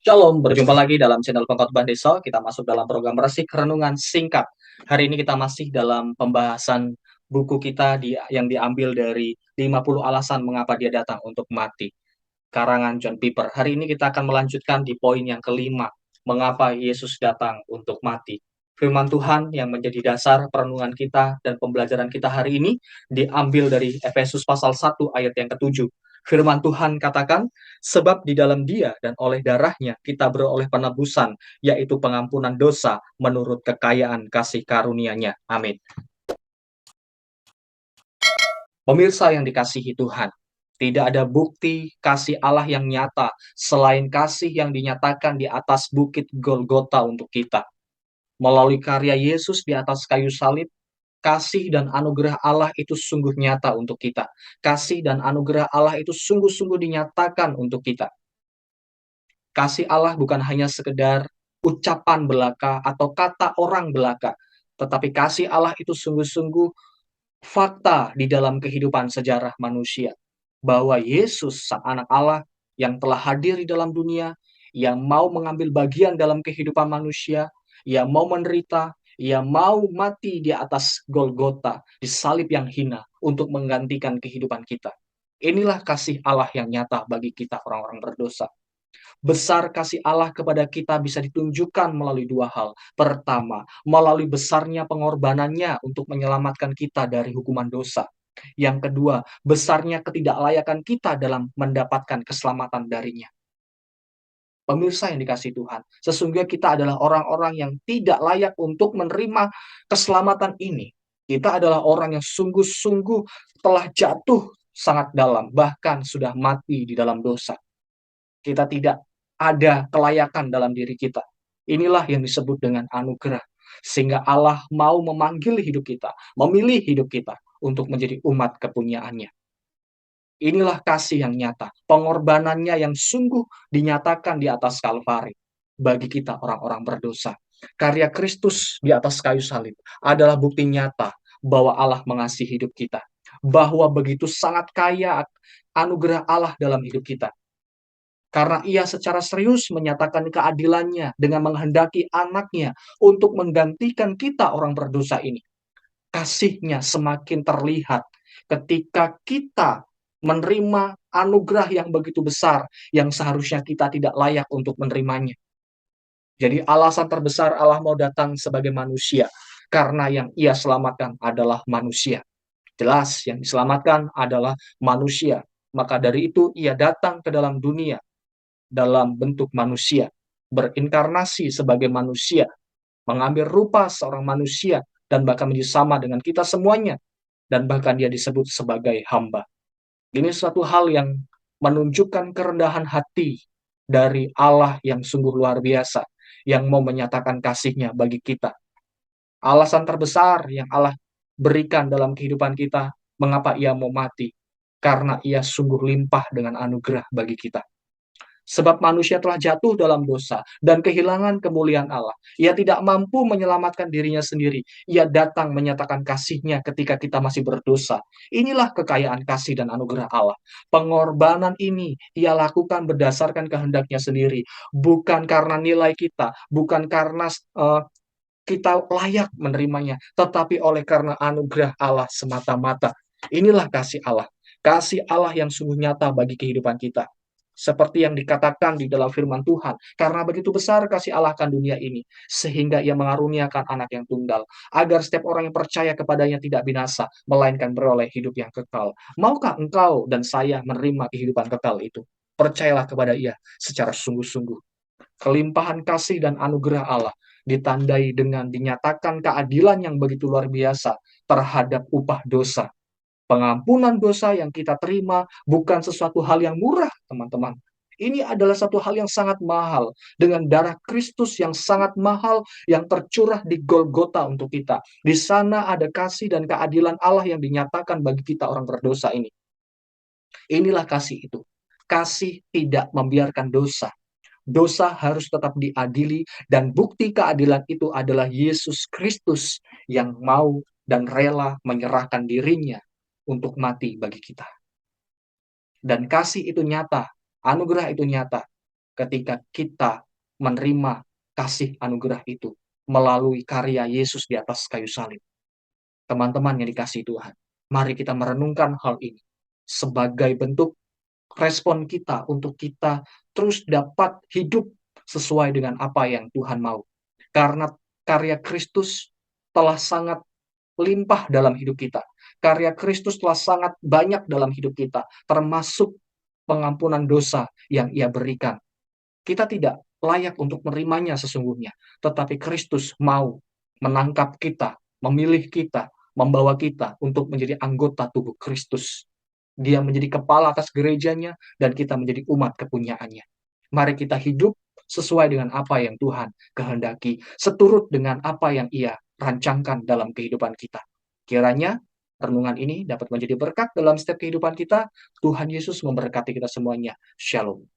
Shalom, berjumpa lagi dalam channel Pengkhotbah Desa. Kita masuk dalam program Resik Renungan Singkat. Hari ini kita masih dalam pembahasan buku kita yang diambil dari 50 alasan mengapa dia datang untuk mati. Karangan John Piper. Hari ini kita akan melanjutkan di poin yang kelima, mengapa Yesus datang untuk mati. Firman Tuhan yang menjadi dasar perenungan kita dan pembelajaran kita hari ini diambil dari Efesus pasal 1 ayat yang ke-7. Firman Tuhan katakan, sebab di dalam Dia dan oleh darahnya kita beroleh penebusan, yaitu pengampunan dosa menurut kekayaan kasih karunia-Nya. Amin. Pemirsa yang dikasihi Tuhan, tidak ada bukti kasih Allah yang nyata selain kasih yang dinyatakan di atas bukit Golgota untuk kita. Melalui karya Yesus di atas kayu salib, kasih dan anugerah Allah itu sungguh nyata untuk kita. Kasih dan anugerah Allah itu sungguh-sungguh dinyatakan untuk kita. Kasih Allah bukan hanya sekedar ucapan belaka atau kata orang belaka, tetapi kasih Allah itu sungguh-sungguh fakta di dalam kehidupan sejarah manusia. Bahwa Yesus, Sang Anak Allah yang telah hadir di dalam dunia, yang mau mengambil bagian dalam kehidupan manusia, yang mau menderita, yang mau mati di atas Golgota, di salib yang hina untuk menggantikan kehidupan kita. Inilah kasih Allah yang nyata bagi kita orang-orang berdosa. Besar kasih Allah kepada kita bisa ditunjukkan melalui dua hal. Pertama, melalui besarnya pengorbanannya untuk menyelamatkan kita dari hukuman dosa. Yang kedua, besarnya ketidaklayakan kita dalam mendapatkan keselamatan darinya. Pemirsa yang dikasihi Tuhan, sesungguhnya kita adalah orang-orang yang tidak layak untuk menerima keselamatan ini. Kita adalah orang yang sungguh-sungguh telah jatuh sangat dalam, bahkan sudah mati di dalam dosa. Kita tidak ada kelayakan dalam diri kita. Inilah yang disebut dengan anugerah. Sehingga Allah mau memanggil hidup kita, memilih hidup kita untuk menjadi umat kepunyaannya. Inilah kasih yang nyata, pengorbanannya yang sungguh dinyatakan di atas Kalvari bagi kita orang-orang berdosa. Karya Kristus di atas kayu salib adalah bukti nyata bahwa Allah mengasihi hidup kita, bahwa begitu sangat kaya anugerah Allah dalam hidup kita. Karena ia secara serius menyatakan keadilannya dengan menghendaki anaknya untuk menggantikan kita orang berdosa ini. Kasihnya semakin terlihat ketika kita menerima anugerah yang begitu besar yang seharusnya kita tidak layak untuk menerimanya. Jadi alasan terbesar Allah mau datang sebagai manusia karena yang ia selamatkan adalah manusia. Jelas yang diselamatkan adalah manusia. Maka dari itu ia datang ke dalam dunia dalam bentuk manusia, berinkarnasi sebagai manusia, mengambil rupa seorang manusia, dan bahkan menjadi sama dengan kita semuanya, dan bahkan dia disebut sebagai hamba. Ini suatu hal yang menunjukkan kerendahan hati dari Allah yang sungguh luar biasa, yang mau menyatakan kasihnya bagi kita. Alasan terbesar yang Allah berikan dalam kehidupan kita, mengapa ia mau mati, karena ia sungguh limpah dengan anugerah bagi kita. Sebab manusia telah jatuh dalam dosa dan kehilangan kemuliaan Allah. Ia tidak mampu menyelamatkan dirinya sendiri. Ia datang menyatakan kasihnya ketika kita masih berdosa. Inilah kekayaan kasih dan anugerah Allah. Pengorbanan ini ia lakukan berdasarkan kehendaknya sendiri. Bukan karena nilai kita, bukan karena kita layak menerimanya, tetapi oleh karena anugerah Allah semata-mata. Inilah kasih Allah. Kasih Allah yang sungguh nyata bagi kehidupan kita. Seperti yang dikatakan di dalam firman Tuhan, karena begitu besar kasih Allah akan dunia ini, sehingga ia mengaruniakan anak yang tunggal, agar setiap orang yang percaya kepadanya tidak binasa, melainkan beroleh hidup yang kekal. Maukah engkau dan saya menerima kehidupan kekal itu? Percayalah kepada ia secara sungguh-sungguh. Kelimpahan kasih dan anugerah Allah ditandai dengan dinyatakan keadilan yang begitu luar biasa terhadap upah dosa. Pengampunan dosa yang kita terima bukan sesuatu hal yang murah, teman-teman. Ini adalah satu hal yang sangat mahal. Dengan darah Kristus yang sangat mahal yang tercurah di Golgota untuk kita. Di sana ada kasih dan keadilan Allah yang dinyatakan bagi kita orang berdosa ini. Inilah kasih itu. Kasih tidak membiarkan dosa. Dosa harus tetap diadili dan bukti keadilan itu adalah Yesus Kristus yang mau dan rela menyerahkan dirinya untuk mati bagi kita. Dan kasih itu nyata, anugerah itu nyata, ketika kita menerima kasih anugerah itu melalui karya Yesus di atas kayu salib. Teman-teman yang dikasihi Tuhan, mari kita merenungkan hal ini sebagai bentuk respon kita untuk kita terus dapat hidup sesuai dengan apa yang Tuhan mau. Karena karya Kristus telah sangat limpah dalam hidup kita. Karya Kristus telah sangat banyak dalam hidup kita, termasuk pengampunan dosa yang Ia berikan. Kita tidak layak untuk menerimanya sesungguhnya, tetapi Kristus mau menangkap kita, memilih kita, membawa kita untuk menjadi anggota tubuh Kristus. Dia menjadi kepala atas gerejanya, dan kita menjadi umat kepunyaannya. Mari kita hidup sesuai dengan apa yang Tuhan kehendaki, seturut dengan apa yang Ia rancangkan dalam kehidupan kita. Kiranya renungan ini dapat menjadi berkat dalam setiap kehidupan kita. Tuhan Yesus memberkati kita semuanya. Shalom.